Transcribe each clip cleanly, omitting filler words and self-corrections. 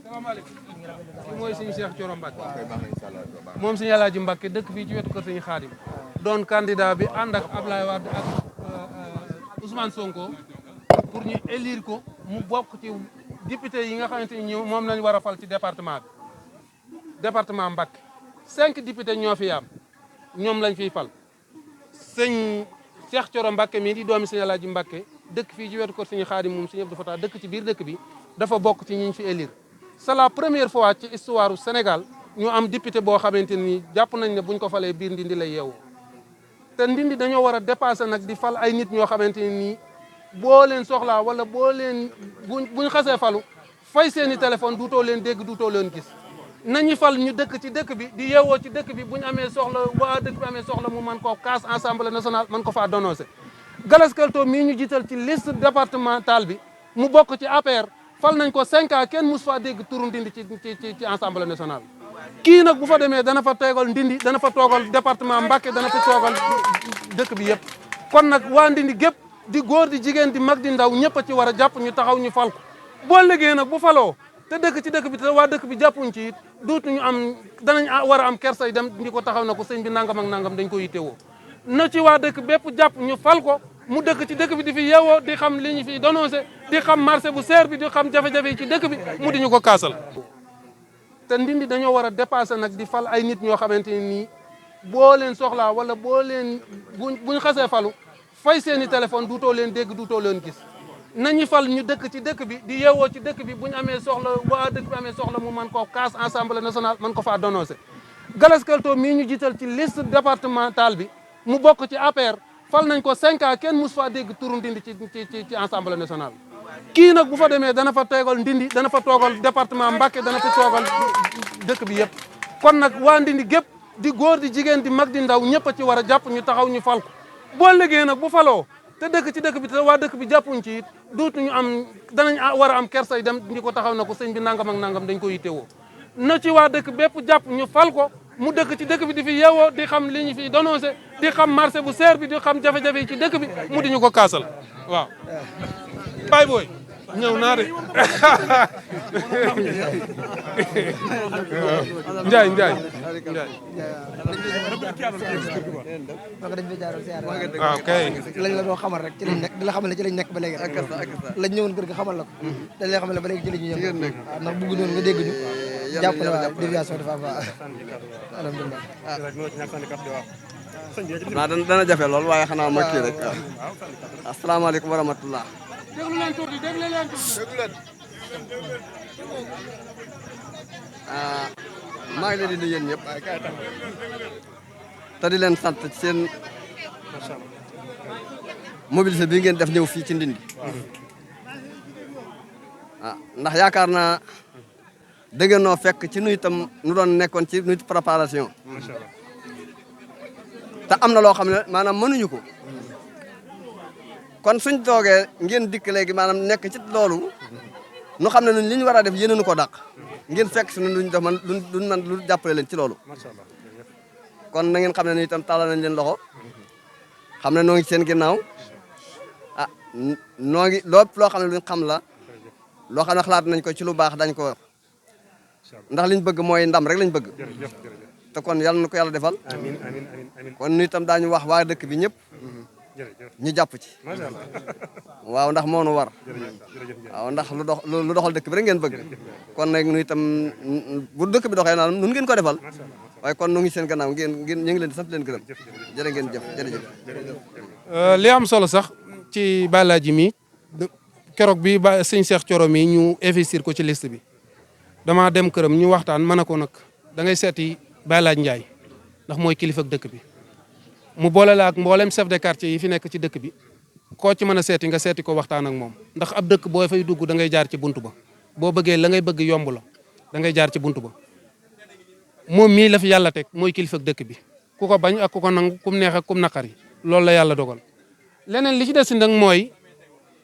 salaamaaleykum. ki mooy sëñ Cheikh Thioro Mbacke moom sëñ Alaaji Mbacke dëkk fii ci wetu kër sëñ Xaadim doon candidat bi ànd ak Ablaye Wade ak Ousmane Sonko pour ñu élire ko mu bokk ci député yi nga xamante ni moom lañ war a fal ci département Mbacke 5 députés ñoo fi am ñoom lañ fiy fal sëñ Cheikh Thioro Mbacke mii di doomi sëñ Alaaji Mbacke dëkk fii ci wetu kër sëñ Xaadim moom sëñ Abdou Fatah dëkk ci biir dëkk bi dafa bokk ci ñi ñu fi élire. C'est la première fois ci histoire du Sénégal ñu am député boo xamante ni jàpp nañ ne buñ ko falee biir Ndindi lay yeewoo te Ndindi dañoo war a dépasser nag di fal ay nit ñoo xamante ni boo leen soxlaa wala boo leen buñ xasee falu fay seeni téléphone duutoo leen dégg duutoo leen gis nañu fal ñu dëkk ci dëkk bi di yeewoo ci dëkk bi buñ amee soxla waa dëkk bi amee soxla mu mën koo kaas Assemblée nationale mën ko faa dénoncer. Galas Kalto mii ñu jiital ci liste départementale bi mu bokk ci APR. fal nañ ko 5 ans kenn mus faa dégg turu Ndindi ci Assemblée nationale kii nag bu fa demee dana fa teegal Ndindi dana fa toogal département Mbacké dana fa toogal dëkk bi yëpp kon nag waa Ndindi gépp di góor di jigéen di mag di ndaw ñëpp a ci war a jàpp ñu taxaw ñu fal ko boo liggéey nag bu faloo te dëkk ci dëkk bi te waa dëkk bi jàppuñ ci it duutuñu am danañ war a am kersay dem di ko taxaw na ko sëñ bi nangam ak nangam dañ ko yittewoo na ci waa dëkk bépp jàpp ñu fal ko mu dëkk ci dëkk bi di fi yeewoo di xam li ñu fi dénoncé di xam marché bu seer bi di xam jafe-jafe yi ci dëkk bi mu di ñu ko kaasal te Ndindi dañoo war a dépasser nag di fal ay nit ñoo xamante ni boo leen soxlaa wala boo leen buñ xasee falu fay seeni téléphone duutoo leen dégg duutoo leen gis nañu fal ñu dëkk ci dëkk bi di yeewoo ci dëkk bi buñ amee soxla waa dëkk bi amee soxla mu mën koo kaas Assemblée nationale mën ko faa dénoncer. Galas Kalto mii ñu jiital ci liste départementale bi mu bokk ci APR. fal nañ ko 5 ans kenn mus faa dégg turu Ndindi ci Assemblée nationale kii nag bu fa demee dana fa teegal Ndindi dana fa toogal département Mbacké dana fa toogal dëkk bi yëpp kon nag waa Ndindi gépp di góor di jigéen di mag di ndaw ñëpp a ci war a jàpp ñu taxaw ñu fal ko boo liggéey nag bu faloo te dëkk ci dëkk bi te waa dëkk bi jàppuñ ci it duutuñu am danañ war a am kersay dem di ko taxaw na ko sëñ bi nangam ak nangam dañ ko yittewoo na ci waa dëkk bépp jàpp ñu fal ko mu dëkk ci dëkk bi di fi yeewoo di xam li ñu fi dénoncé di xam marché bu seer bi di xam jafe-jafe yi ci dëkk bi mu di ñu ko kaasal waaw. Baye Boy ñëw naa de Ndiaye. waaw kay. lañ la doo xamal rek ci lañ nekk di la xamal ne ci lañ nekk ba léegi rek. lañ ñëwoon kër ga xamal la ko. dañ lay xamal ne ba léegi ci la ñu ñëw. waaw ndax bëgg noonu nga dégg ñu. jàpp na waaw déviation dafa am waaw. alhamdulilah. waaw dana jafe lool waaye xanaa ma kii rek waaw. asalaamaaleykum wa rahmatullah. déglu leen tuuti déglu leen tuuti. maa ngi leen di nuyu yéen ñëpp. te di leen sant seen mobilisé bi ngeen def ñëw fii ci Ndindi. ndax yaakaar naa dëgg noo fekk ci nuy itam nu doon nekkoon ci nuy préparation. te am na loo xam ne maanaam mënuñu ko. kon suñ toogee ngeen dikk léegi maanaam nekk ci loolu nu xam ne ñun li ñu war a def yéen a nu ko dàq ngeen fekk si ñun luñ def man luñ man lu jàppale leen ci loolu. kon na ngeen xam ne ni itam tàllal nañ leen loxo xam ne noo ngi seen ginnaaw noo ngi lépp loo xam ne luñ xam la loo xam ne xalaat nañ ko ci lu baax dañ ko wax ndax liñ bëgg mooy ndam rek lañ bëgg te kon yàlla na ko yàlla defal. kon nu itam daañu wax waa dëkk bi ñëpp. ñu jàpp ci waaw ndax moo nu war waaw ndax lu doxal dëkk bi rek ngeen bëgg kon nag nu itam bu dëkk bi doxee nun ngeen ko defal waaye kon nu ngi seen gannaaw ngeen ñu ngi leen di sant leen gërëm jërë ngeen jëf jërëjëf. li am solo sax ci Balaji mi keroog bi ba sëñ Cheikh Thioro mi ñu investir ko ci liste bi dama dem këram ñu waxtaan mën a ko nag da ngay seeti Balaji Ndiaye ndax mooy kilifa ak dëkk bi. mu boole la ak mboolem chef de quartier yi fi nekk ci dëkk bi koo ci mën a seeti nga seeti ko waxtaan ak moom ndax ab dëkk boo fay dugg da ngay jaar ci buntu ba boo bëggee la ngay bëgg yomb la da ngay jaar ci buntu ba moom mii la fi yàlla teg mooy kilifa ak dëkk bi ku ko bañ ak ku ko nangu kum neex ak kum naqari loolu la yàlla dogal. leneen li ci des nag mooy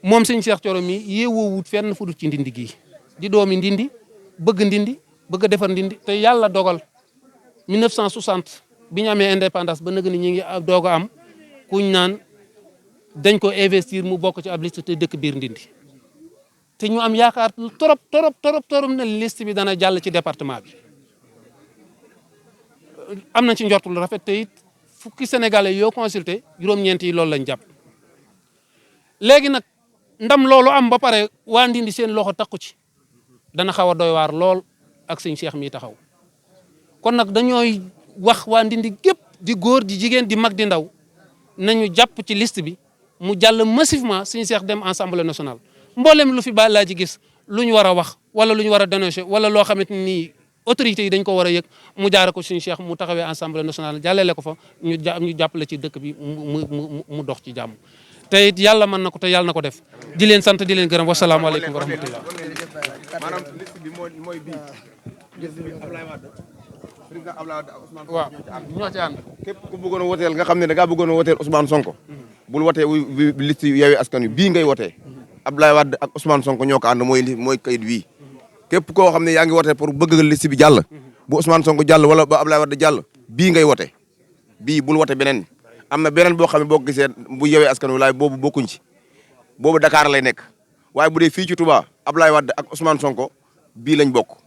moom sëñ Cheikh Thioro mii yeewoo wut fenn fu dul ci Ndindi gii di doomi Ndindi bëgg a defar Ndindi te yàlla dogal 1960. bi ñu amee indépendance ba nëgg ni ñi ngi doog a am kuñ naan dañ ko investir mu bokk ci ab liste te dëkk biir Ndindi te ñu am yaakaar torop ne liste bi dana jàll ci département bi am nañ ci njort lu rafet te it fukki sénégalais yoo consulté juróom-ñeent yi loolu lañ jàpp. léegi nag ndam loolu am ba pare waa Ndindi seen loxo takku ci dana xaw a doy waar lool ak sëñ Cheikh mi taxaw kon nag dañooy wax waa Ndindi gépp di góor di jigéen di mag di ndaw nañu jàpp ci liste bi mu jàll massivement sëñ Cheikh dem Assemblée nationale mboolem lu fi ba laa ci gis lu ñu war a wax wala lu ñu war a dénoncer wala loo xamante ni autorités yi dañ ko war a yëg mu jaare ko sëñ Cheikh mu taxawee Assemblée nationale jàllale ko fa ñu jàppale ci dëkk bi mu dox ci jàmm te it yàlla mën na ko te yàlla na ko def di leen sant di leen gërëm wasalaamaaleykum wa rahmatullah. maanaam liste bi mooy bii. Abdoulaye Wade. président Abdoulaye Wade ak Ousmane Sonko waaw ñoo ci ànd. képp ku bëggoon a woteel nga xam ne da ngaa bëggoon a woteel Ousmane Sonko. bul wotee liste Yewwi Askan Wi bii ngay wotee. Abdoulaye Wade ak Ousmane Sonko ñoo ko ànd mooy kayit bii. képp koo xam ne yaa ngi wotee pour bëgg liste bi jàll. bu Ousmane Sonko jàll wala ba Abdoulaye Wade jàll bii ngay wote bii bul wote beneen. am na beneen boo xam ne boo ko gisee bu Yewwi Askan Wi laay boobu bokkuñ ci boobu Dakar lay nekk waaye bu dee fii ci Touba Abdoulaye Wade ak Ousmane Sonko bii lañ bokk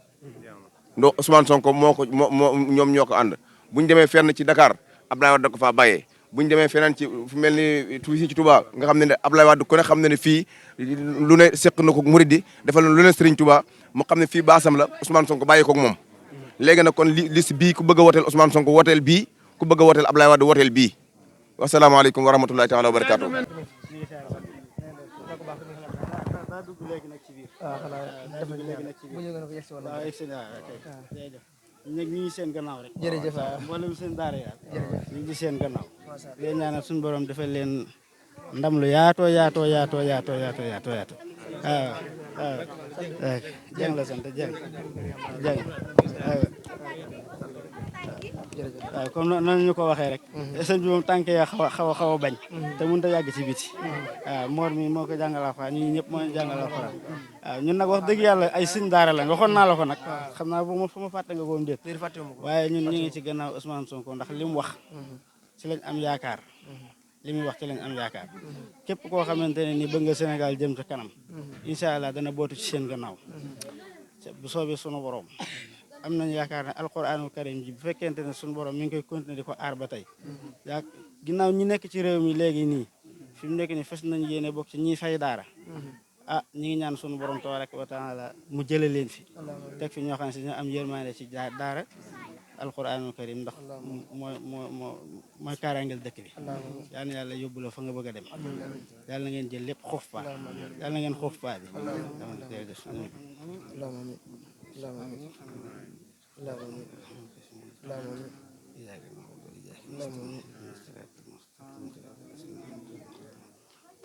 ndo Ousmane Sonko ñoom ñoo ko ànd buñ demee fenn ci Dakar Abdoulaye Wade da ko faa bàyyee buñ demee feneen ci fu mel ni fii ci Touba nga xam ne Abdoulaye Wade ku ne xam ne ne fii lu ne seq na ko murid di defal lu ne Serigne Touba mu xam ne fii baasam la Ousmane Sonko bàyyi ko moom léegi nag kon liste bii ku bëgg a woteel Ousmane Sonko woteel bii ku bëgg a woteel Abdoulaye Wade woteel bii wasalaamaaleykum wa rahmatulahi taala wa barakaatu. ñu ngi seen gannaaw rek. jërëjëf mboolem seen daara yi ñu ngi seen gannaaw. leen ñaanal suñu borom defal leen ndam lu yaatoo. waaw jàng la sant jàng waaw comme noonu ñu ko waxee rek sëñ bi moom tànk ya xaw a bañ te mënut a yàgg ci biti waaw Mor mi moo ko jàngal Alxuraan ñun ñëpp moo jàngal Alxuraan waaw ñun nag wax dëgg yàlla ay sëñ daara la waxoon naa la ko nag xam naa bu ma fàtte nga ko déet waaye ñun ñu ngi ci gannaaw Ousmane Sonko ndax li mu wax ci lañ am yaakaar li muy wax ci lañ am yaakaar képp koo xamante ne ni bëgg nga Sénégal jëm ca kanam incha allah dana bootu ci seen gannaaw bu soobee sunu borom am nañu yaakaar ne alquranul karim ji bu fekkente ne suñu borom mi ngi koy continuer di ko aar ba tey yaa ginnaaw ñi nekk ci réew mi léegi nii fi mu nekk nii fas nañu yéene bokk ci ñi fay daara ñi ngi ñaan suñu borom tabaraka wa taala mu jële leen fi teg fi ñoo xam ne si ñoo am yërmande ci daara alquranul karim ndax mooy kaaraangel dëkk bi yal na yàlla yóbbu la fa nga bëgg a dem yàlla na ngeen jël lépp xuuf paa yàlla na ngeen xuuf paa bi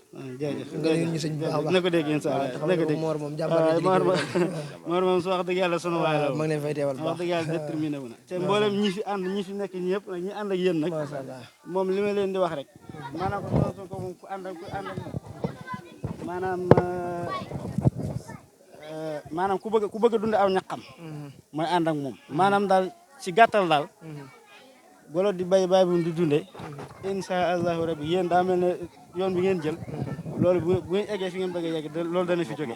jërëjëf na ko dégg incha allah na ko dégg Mor moom jàmbaar Mor moom su wax dëgg yàlla sunu waay la ma ngi leen fay teewal wax dëgg yàlla déterminé wu na te mboolem ñi fi ànd ñi fi nekk ñi yëpp nag ñi ànd ak yéen nag moom li ma leen di wax rek maanaam ko moom ku ànd ak moom maanaam ku bëgg a dund aw ñaqam mooy ànd ak moom maanaam daal ci gàttal daal golo di bay bu di dunde insha allahu rabbi yéen daa mel ne yoon bi ngeen jël loolu bu ngeen eggee fi ngeen bëgg a yegg loolu dana fi jóge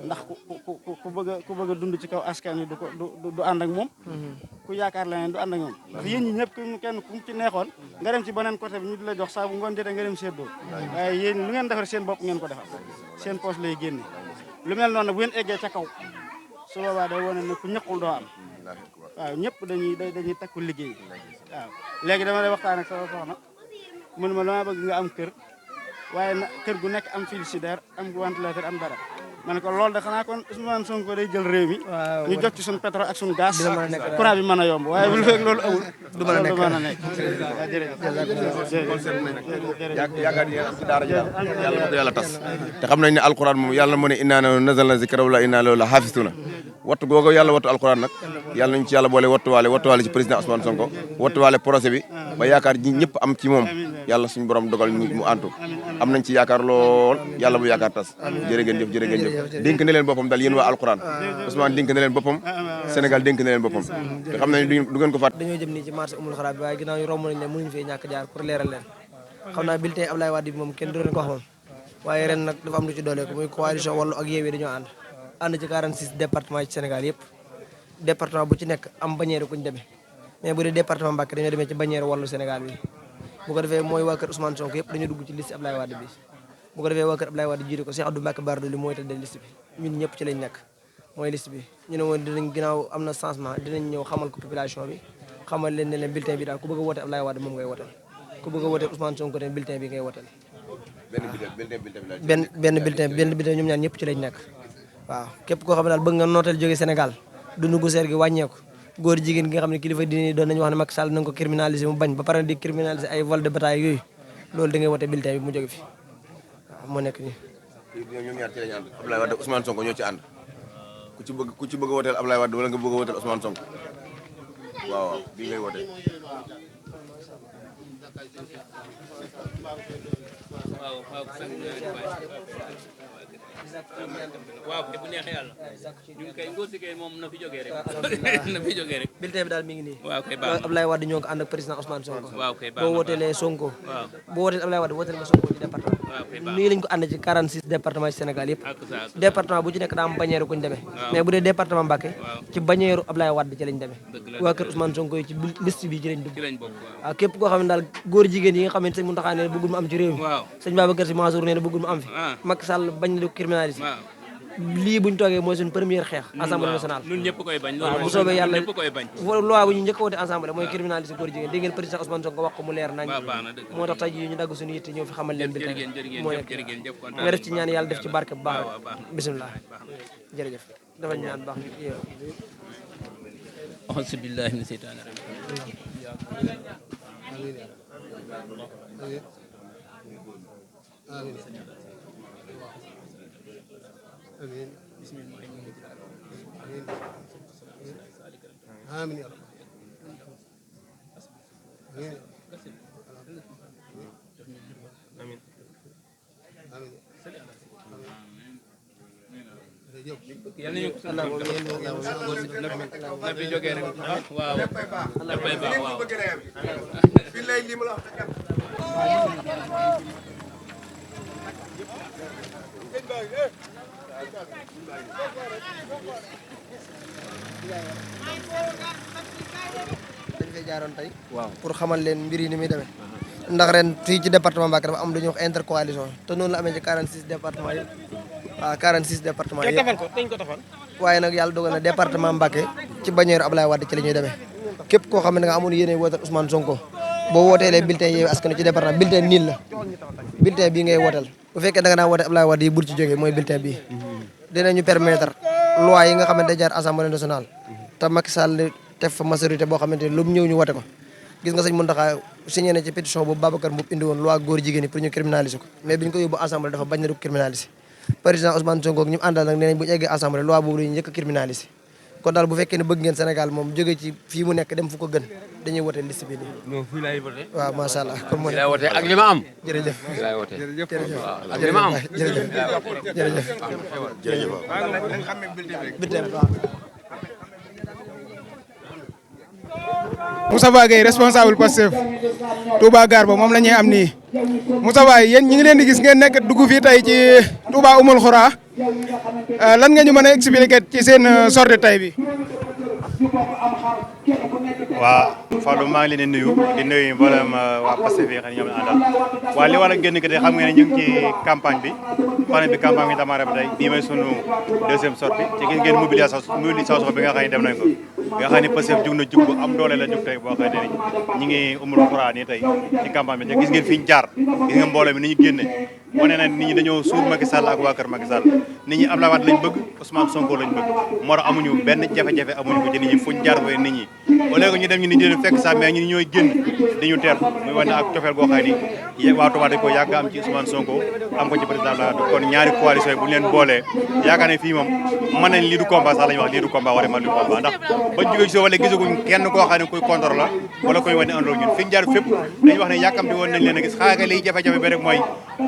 ndax ku bëgg a dund ci kaw askan wi du ànd ak moom ku yaakaar leneen du ànd ak moom ndax yéen ñi ñëpp kenn ku ci neexoon nga dem ci beneen côté bi ñu di la jox saa bu ngoon jotee nga dem seddoo waaye yéen lu ngeen defar seen bopp ngeen ko defal seen poche lay génne lu mel noonu bu ngeen eggee ca kaw su boobaa day wane ne ku ñaqul doo am waaw ñëpp dañuy takku liggéey waaw léegi dama lay waxtaan ak sama soxna mun ma dama bëgg nga am kër waaye kër gu nekk am frigidaire am ventilateur am dara ma ne ko loolu de xanaa kon Ousmane Sonko day jël réew mi ñu jot ci suñu pétrole ak suñu gaz courant bi mën a yomb waaye bu fekk loolu awul du mën a nekk yaakaar yi am ci daara ji yàlla ko yàlla tas te xam nañ ne alquran moom yàlla mu ne innaa nazzalna zikra wa innaa lahu lahafizuna wattu googu yàlla wattu alquran nag yàlla nañu ci yàlla boole wattuwaale ci président Ousmane Sonko wattuwaale projet bi ba yaakaar ji ñëpp am ci moom yàlla suñu borom dogal mu antu am nañ ci yaakaar lool yàlla bu yaakaar tas jërë ngeen jëf dénk na leen boppam daal yéen waa alquran Ousmane dénk na leen boppam Sénégal dénk na leen boppam te xam nañ du ngeen ko fàtte dañoo jëm nii ci marché Oumoul Khara bi waaye ginnaaw ñu romb nañ ne mënuñu fee ñàkk jaar pour leeral leen xam naa bulletin Ablaye Wade bi moom kenn du leen ko wax moom waaye ren nag dafa am lu ci dooleeku muy coalition Wallu ak Yewwi dañoo ànd ci 46 département ci Sénégal yëpp département bu ci nekk am bannière kuñ demee mais bu dee département Mbacké dañoo demee ci bannière Wallu Sénégal bi bu ko defee mooy waa kër Ousmane Sonko yëpp dañoo dugg ci liste Ablaye Wade bi bu ko defee waa kër Ablaye Wade jiite ko Cheikh Abdou Mbacké Bara Dolly mooy tëddee liste bi ñun ñëpp ci lañ nekk mooy liste bi ñu ne woon dinañ ginnaaw am na changement dinañ ñëw xamal ko population bi xamal leen ne leen bulletin bi daal ku bëgg a woote Ablaye Wade moom ngay wooteel ku bëgg a woote Ousmane Sonko tamit bulletin bi ngay wooteel benn bulletin ñoom ñaan ñëpp ci lañ nekk waaw képp koo xam ne daal bëgg nga nooteel jóge Sénégal dundu gu seer gi wàññeeku góor jigéen gi nga xam ne kilifa diine doon nañu wax ne Macky Sall nañ ko criminaliser mu bañ ba pare di criminaliser ay vol de bataille yooyu loolu da ngay wote bulletin bi mu jóge fi waaw moo nekk nii ñoom ñaar ci lañu ànd Ablaye Wade Ousmane Sonko ñoo ci ànd ku ci bëgg a woteel Ablaye Wade wala nga bëgg a woteel Ousmane Sonko waaw bii ngay wote waaw te bu neexee yàlla ñun kay ngóor si kay moom na fi jógee rek na fi jógee rek bulletin bi daal mi ngi nii waaw kay baax Ablaye Wade ñoo ko ànd ak président Ousmane Sonko waaw kay baax boo woteelee Sonko waaw boo wotelee Ablaye Wade woteel nga Sonko ci département waaw kay baax nii lañ ko ànd ci 46 département ci Sénégal yëpp ak sa département bu ci nekk daa am bannière kuñ demee mais bu dee département Mbacké ci bannière Ablaye Wade ci lañ demee waa kër Ousmane Sonko yi ci liste bi ci lañ dugg ci lañ bokk waaw képp koo xam ne daal góor jigéen yi nga xam ne sëñ Mountakha nee na bëggul mu am ci réew mi waaw sëñ Babacar Sy Mansour nee na bëggul mu am fi Macky Sall bañ na di ko criminaliser waaw lii buñ toogee mooy suñu première xeex assemblée nationale ñun ñëpp koy bañ waaw bu soobee yàlla ñëpp koy bañ loi bu ñu njëkk a wote assemblée mooy criminaliser góor jigéen dégg ngeen président Ousmane Sonko wax ko mu leer nañ waaw baax na dëgg moo tax tey jii ñu dagg suñu yitte ñëw fi xamal leen bi tey moo nekk jërëjëf kontaan nga def ci ñaan yàlla def ci barke bu baax waaw baax na bisimilah jërëjëf dafa ñaan baax auzu billahi mina seytaani rajim amiin ya rabbi yal nañu ko na fi jógee rek waaw dafay baax waaw dañ fay jaaroon tey pour xamal leen mbir yi ni muy demee ndax ren fii ci département Mbacké dafa am lu ñuy wax intercoalition te noonu la amee ci 46 département yi waaw 46 département yi waaye nag yàlla dogal na département Mbacké ci bannière Ablaye Wade ci la ñuy demee képp koo xam ne nga amoon yéene wooteel Ousmane Sonko boo wooteelee bulletin Yewwi Askan Wi ci département bulletin niil la bulletin bii ngay wooteel bu fekkee da nga naa woote Ablaye Wade yi bul ci jógee mooy bulletin bii dinañu permettre loi yi nga xamante ne jaar assemblée nationale te Macky Sall def fa majorité boo xamante ne lu mu ñëw ñu wote ko gis nga sëñ Mountakha signé na ci pétition boobu Babacar Mboup indi woon loi góor jigéen ñi pour ñu criminaliser ko mais bi ñu ko yóbbu assemblée dafa bañ na du ko criminaliser président Ousmane Sonko ak ñu àndal nag nee nañ bu ñu eggee assemblée loi boobu dañuy njëkk a criminaliser kon daal bu fekkee ne bëgg ngeen Sénégal moom jóge ci fii mu nekk dem fu ko gën dañuy wote liste bi nii. non fii laay wote. waaw macha allah kon moo fii laay wote ak li ma am. jërëjëf fii laay wote. jërëjëf waaw ak li ma am. jërëjëf jërëjëf jërëjëf bulletin bi Moustapha Gueye responsable Pastef Touba Gare ba moom la ñuy am nii Moustapha yéen ñi ngi leen di gis ngeen nekk dugg fii tey ci Touba Oumoul Khoura lan nga ñu mën a expliquer ci seen sortie tey bi. waaw Fallou maa ngi leen di nuyu mboolem waa Pastef yi nga xam ne ñoom la àndal waaw li war a génn ki tey xam nga ne ñu ngi ci campagne bi campagne bi démarré ba tey bii mooy sunu deuxième sortie te gis ngeen mobilisation bi nga xam ne dem nañ ko nga xam ne Pastef jug na jug bu am doole la jug tey boo xam ne ñi ngi Oumoul Khoura nii tey ci campagne bi te gis ngeen fi ñu jaar gis ngeen mbooloo mi ni ñu génne wane na nit ñi dañoo suur Macky Sall ak waa kër Macky Sall nit ñi Abdoulaye Wade lañ bëgg Ousmane Sonko lañ bëgg moo tax amuñu benn jafe-jafe amuñu ko ci nit ñi fuñ jaar fooy nit ñi au lieu que ñu dem ñu ni di leen fekk sax mais ñu ñooy génn dañu teer muy wane ak cofeel goo xam ni waa Touba dañ ko yàgg am ci Ousmane Sonko am ko ci président la kon ñaari coalition yi bu ñu leen boolee yaakaar ne fii moom mën nañ lii du combat sax la ñuy wax lii du combat wala man du combat ndax bañ jógee ci wala gisaguñ kenn koo xam ne kuy contre la wala koy wane àndoo ñun fi ñu jaar fépp dañuy wax ne yàkkamti woon nañ leen a gis xaaga liy jafe-jafe bi rek mooy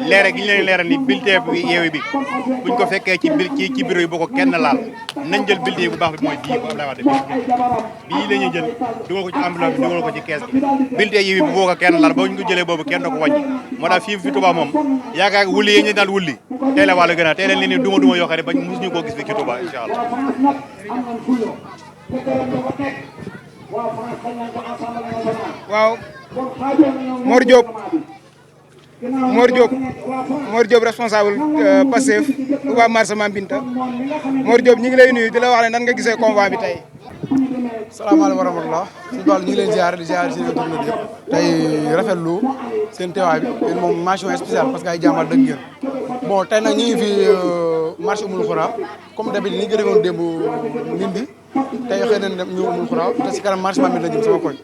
leere gi ñu leen leeral ni bulletin bi Yewwi bi buñ ko fekkee ci bureau yi boo ko kenn laal nañ jël bulletin bu baax bi mooy bii bu Abdoulaye Wade bii la ñuy jël dugal ko ci enveloppe bi dugal ko ci kees gi bulletin yi bu boo ko kenn laal ba ñu ko jëlee boobu kenn du ko wàññi moo tax fii fi Touba moom yaakaar wulli yi ñu daan wulli tey la wàllu gën a tey leen ni duma yoo xam ne bañ mosuñu koo gis fi ci Touba incha allah waaw Mor Diop responsable Pastef Touba marché Mame Binta Mor Diop ñu ngi lay nuyu di la wax ne nan nga gisee convoi bi tey. salaamaaleykum wa rahmatulah suñu tool ñu ngi leen ziar di ziar seen tournée bi yëpp tey rafetlu seen teewaay bi yéen moom mention spéciale parce que ay jàmbaar dëgg ngeen bon tey nag ñu ngi fi marché Oumoul Khoura comme d'habitude ni ñu ko defoon démb Ndindi tey xëy na dem ñu Oumoul Khoura te si kanam marché Mame Binta la jëm sama koñ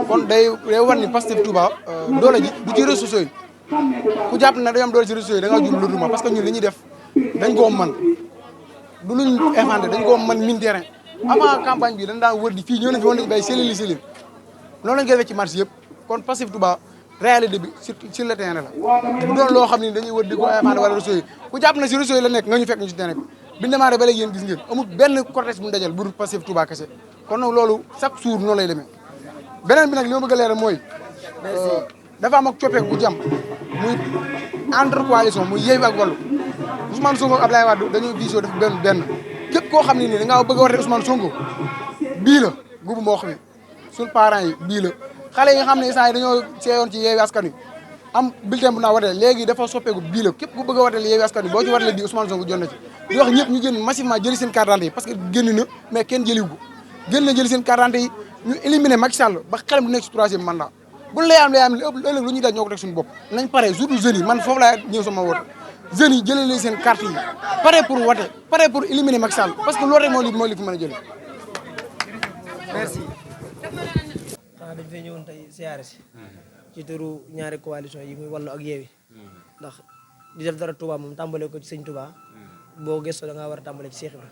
kon day war ni Pastef Touba doole ji du ci réseaux sociaux yi ku jàpp na dañoo am doole ci réseaux sociaux yi da ngaa jum lu dul parce que ñun li ñuy def dañ koo mën du luñ inventé dañ koo mën mine terrain avant campagne bi dañ daan wër di fii ñëw nañ fi woon nañu bay cellule noonu lañ koy defee ci marché yëpp kon Pastef Touba réalité bi sur le terrain la bu doon loo xam ne dañuy wër di ko inventé wala réseaux yi ku jàpp na si réseaux yi la nekk nga ñu fekk ñu si terrain bi biñu démarré ba léegi yéen gis ngeen amul benn cortège bu ñu dajal bu dul Pastef Touba kese kon nag loolu chaque jour noonu lay demee beneen bi nag li ma bëgg a leeral mooy dafa am ak coppeeku bu jàmm muy entre coalition muy Yewwi ak Wallu Ousmane Sonko ak Abdoulaye Wade dañoo diisoo def benn képp koo xam ne nii da ngaa bëgg a wote Ousmane Sonko bii la gubu mboq bi suñ parents yi bii la xale yi nga xam ne instant yi dañoo seeyoon ci Yewwi Askan Wi am bulletin bu naa wote léegi dafa soppeeku bii la képp ku bëgg a wote Yewwi Askan Wi boo ci wote di Ousmane Sonko jot na ci di wax ñëpp ñu génn massivement jëli seen carte d'identité yi parce que génn na mais kenn jëliwu ko génn na jëli seen carte d'identité yi ñu éliminer Macky Sall ba xelam du nekk ci 3e mandat buñ lay am ëllëg lu ñuy daj ñoo ko teg suñu bopp nañ pare surtout jeunes yi man foofu laa ñëw sama wote jeunes yi jëlee leen seen carte yi pare pour wote pare pour éliminer Macky Sall parce que loolu rek moo li fi mën a jëlee merci. dañ fay ñëwoon tey siyaare si ci turu ñaari coalition yi muy Wallu ak Yewwi ndax di def dara Touba moom tàmbale ko ci sëñ Touba boo gëstoo da ngaa war a tàmbale ci Cheikh Ibra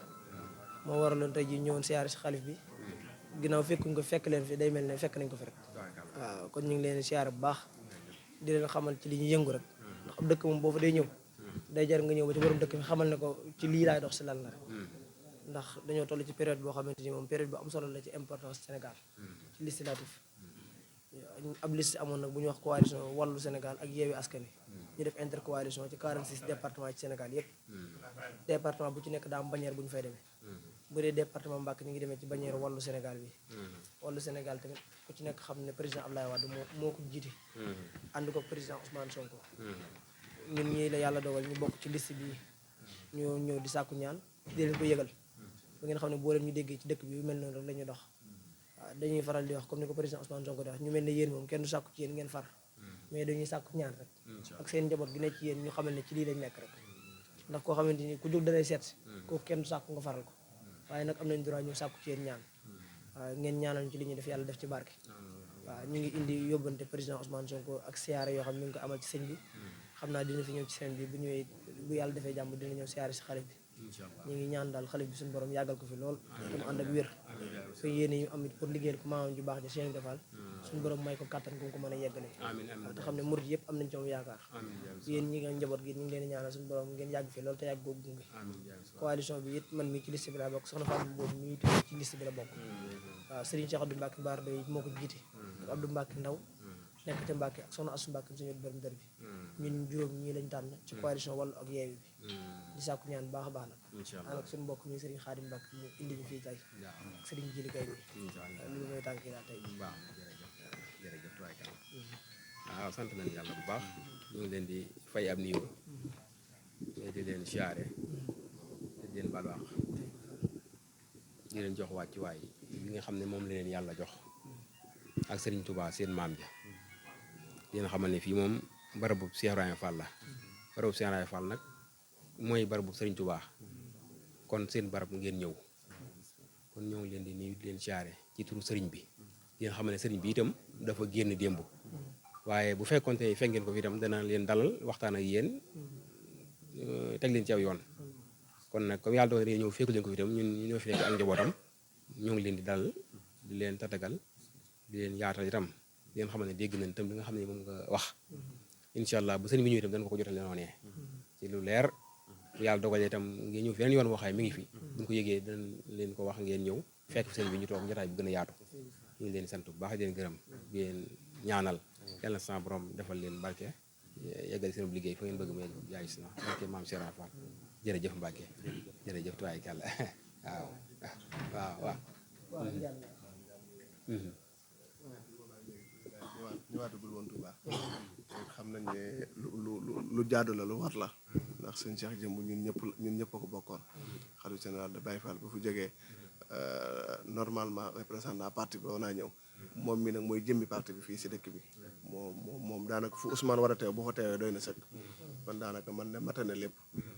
moo waraloon tey ji ñëwoon siyaare si xalif bi ginnaaw fekkuñ ko fekk leen fi day mel ne fekk nañ ko fi rek waaw kon ñu ngi leen siyaare bu baax di leen xamal ci li ñu yëngu rek ndax ab dëkk moom boo fa day ñëw day jar nga ñëw ba ci borom dëkk bi xamal ne ko ci lii laay dox si lan la rek ndax dañoo toll ci période boo xamante ni moom période bu am solo la ci importance Sénégal ci législatif ab liste amoon nag bu ñuy wax coalition Wallu Sénégal ak Yewwi Askan Wi ñu def intercoalition ci 46 département ci Sénégal yëpp département bu ci nekk daa am bannière bu ñu fay demee bu dee département Mbacké ñu ngi demee ci bannière Wallu Sénégal bi Wallu Sénégal tamit ku ci nekk xam ne président Abdoulaye Wade moo ko jiite ànd ko président Ousmane Sonko ñun ñii la yàlla dogal ñu bokk ci liste bi ñu ñëw di sàkku ñaan di leen ko yëgal ba ngeen xam ne boo leen ñu déggee ci dëkk bi yu mel noonu rek la ñuy dox waaw dañuy faral di wax comme ni ko président Ousmane Sonko di wax ñu mel ne yéen moom kenn du sàkku ci yéen ngeen far mais dañuy sàkku ñaan rek ak seen njaboot gi nekk ci yéen ñu xamal ne ci lii lañ nekk rek ndax koo xamante ni ku jóg dalay seet kooku kenn du sàkku nga faral ko waaye nag am nañ droit ñu sàkku ci yéen ñaan waaw ngeen ñaanal ci li ñuy def yàlla def ci barke waaw ñu ngi indi yóbbante président Ousmane Sonko ak siyaare yoo xam ne ñu ngi ko amal ci sëñ bi xam naa dina fi ñëw ci sëñ bi bu ñëwee bu yàlla defee jàmm dina ñëw siyaare si xalif bi ñu ngi ñaan daal xalif bi suñu borom yàggal ko fi lool te mu ànd ak wér so yéene yu am it pour liggéeyal ko maamam ju baax ja Cheikh Defal suñu borom may ko kattan ku ko mën a yeggalee waaw te xam ne murid yëpp am nañ ci moom yaakaar yéen ñi nga njaboot gi ñu ngi leen di ñaanal suñu borom ngeen yàgg fi lool te yàgg boobu gunge coalition bi it man mii ci liste bi la bokk soxna Fatou boobu mii ci liste bi la bokk waaw Serigne Cheikh Abdou Mbacke Baar Doy moo ko jiite ak Abdou Mbacke Ndaw nekk ca Mbacke ak soxna Assou Mbacke suñu borom dër bi ñun juróom ñii lañ tànn ci coalition Wallu ak Yewwi bi di sàkku ñaan baax a baax nag ànd ak suñu mbokk mi Serigne Khadim Mbacke mu indi ñu fii tey ak Serigne Jili Kay bi loolu mooy tànk yi daal tey baax jërëjëf tubaarkalla waaw sant nañu yàlla bu baax ñu ngi leen di fay ab nuyoo di leen siyaare di leen baal wax di leen jox wàccuwaay bi nga xam ne moom la leen yàlla jox ak Serigne Touba seen maam ja di leen xamal ne fii moom barabu Cheikh Ibrahima Fall la barabu Cheikh Ibrahima Fall nag mooy barabu Serigne Touba kon seen barab ngeen ñëw kon ñoo ngi leen di nuyu di leen siyaare ci turu Serigne bi di leen xamal ne Serigne bi itam dafa génn démb waaye bu fekkoon te fekk ngeen ko fi itam dana leen dalal waxtaan ak yéen teg leen ci aw yoon kon nag comme yàlla doon na ñëw fekku leen ko fi itam ñun ñoo fi nekk ak njabootam ñoo ngi leen di dalal di leen tatagal di leen yaatal itam di leen xamal ne dégg nañ itam li nga xam ne moom nga wax incha allah bu sëriñ bi ñëw itam dañ ko jotal leen noonee ci lu leer bu yàlla dogalee itam ngeen ñëw fi yeneen yoon waxaay mi ngi fi buñ ko yëgee danañ leen ko wax ngeen ñëw fekk sëriñ bi ñu toog jotaay bi gën a yaatu ñu ngi leen sant bu baax di leen gërëm ngeen ñaanal yàlla na sama borom defal leen barke yeggal seen liggéey fa ngeen bëgg mu yegg yaay si na barke maam Cheikh Ibra Fall jërëjëf Mbacke jërëjëf tuwaay kàlla waaw ñëwaatagul woon Touba xam nañ ne lu jaadu la lu war la ndax sëñ Cheikh Jëmb ñun ñëpp a ko bokkoon xalifa général de Baye Fall bu fu jógee normalement représentant parti bi naa ñëw moom mi nag mooy jëmmi parti bi fii si dëkk bi moom daanaka fu Ousmane war a teew bu fa teewee doy na sëkk kon daanaka man ne matane lépp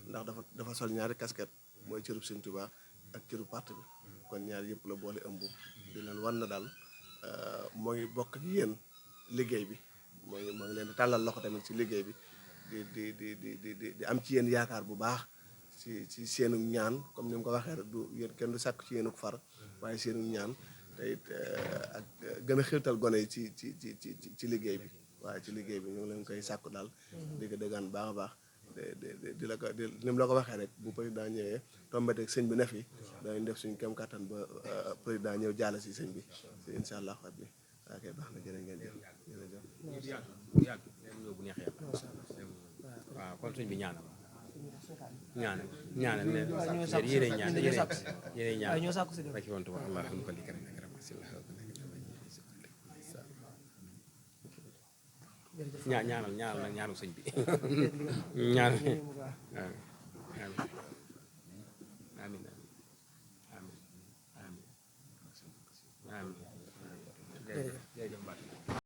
ndax dafa sol ñaari casquette mooy cërub sëñ Touba ak cërub parti bi kon ñaar yëpp la boole ëmb di leen wan na daal moo ngi bokk ak yéen liggéey bi moo ngi leen di tàllal loxo tamit ci liggéey bi di am ci yéen yaakaar bu baax ci seenu ñaan comme ni mu ko waxee rek du yéen kenn du sàkk ci yéenu far waaye seenu ñaan te it ak gën a xiirtal gone yi ci liggéey bi waaye ci liggéey bi ñu ngi leen koy sàkku daal di ko dëggaan baax a baax di la ko ni mu la ko waxee rek bu président ñëwee tombetek sëñ bi ne fi dañu def suñu kem kattan ba président ñëw jàll si sëñ bi incha allah rabbi ok baax na jërë ngeen jëf jërëjëf yàgg ñëw bu neex yàlla waaw kon sëñ bi ñaanal ñaanal ne yéene ñaan rek woon tuba allah xam ko li karam ak ram asillah ñaanal nag ñaanu sëñ bi ñaan amin amin amin amin